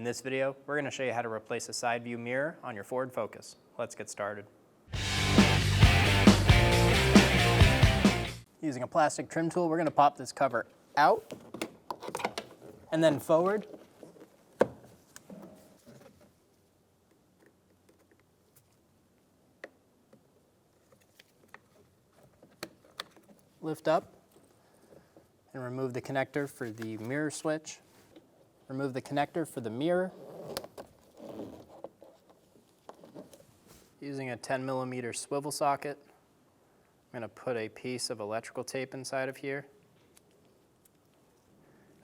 In this video, we're going to show you how to replace a side view mirror on your Ford Focus. Let's get started. Using a plastic trim tool, we're going to pop this cover out and then forward. Lift up and remove the connector for the mirror switch. Remove the connector for the mirror. Using a 10mm swivel socket, I'm going to put a piece of electrical tape inside of here.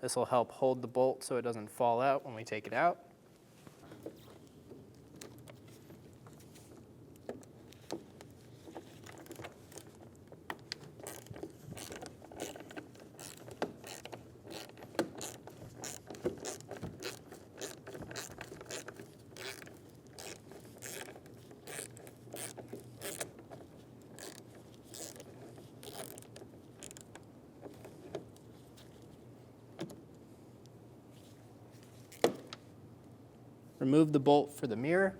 This will help hold the bolt so it doesn't fall out when we take it out. Remove the bolt for the mirror.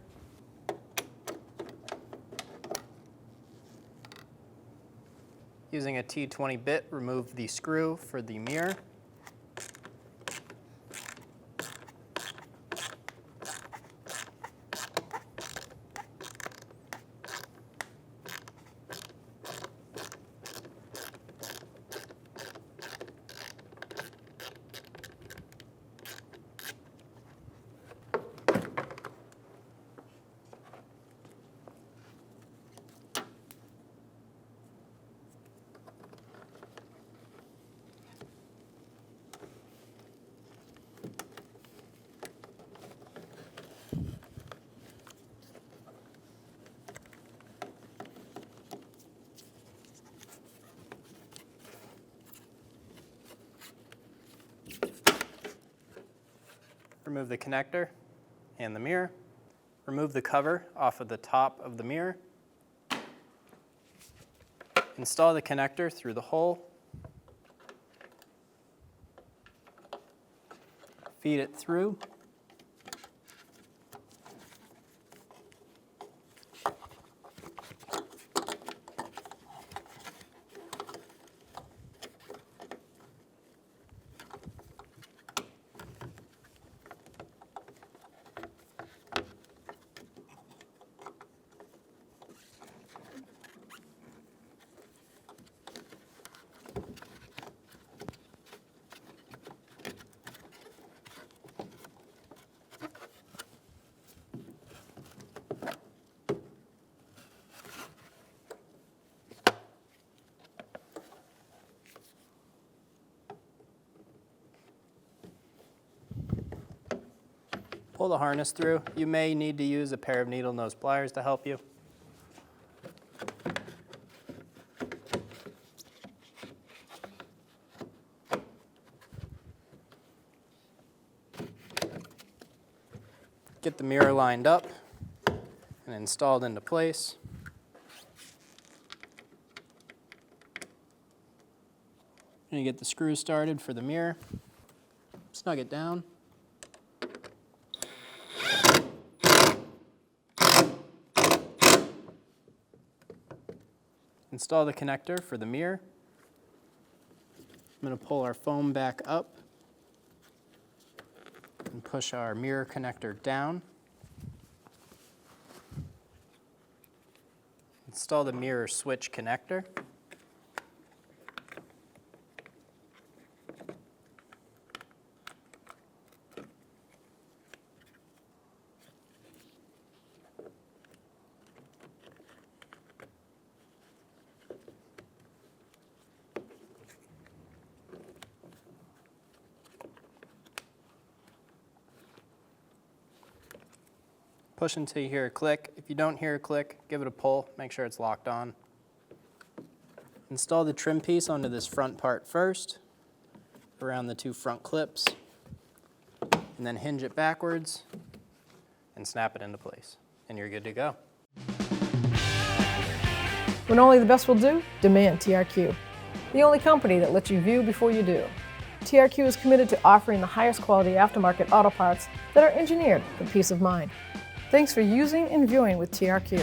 Using a T20 bit, remove the screw for the mirror. Remove the connector and the mirror. Remove the cover off of the top of the mirror. Install the connector through the hole. Feed it through. Pull the harness through. You may need to use a pair of needle nose pliers to help you. Get the mirror lined up and installed into place. And you get the screw started for the mirror. Snug it down. Install the connector for the mirror. I'm going to pull our foam back up and push our mirror connector down. Install the mirror switch connector. Push until you hear a click. If you don't hear a click, give it a pull. Make sure it's locked on. Install the trim piece onto this front part first, around the two front clips, and then hinge it backwards and snap it into place. And you're good to go. When only the best will do, demand TRQ. The only company that lets you view before you do. TRQ is committed to offering the highest quality aftermarket auto parts that are engineered for peace of mind. Thanks for using and viewing with TRQ.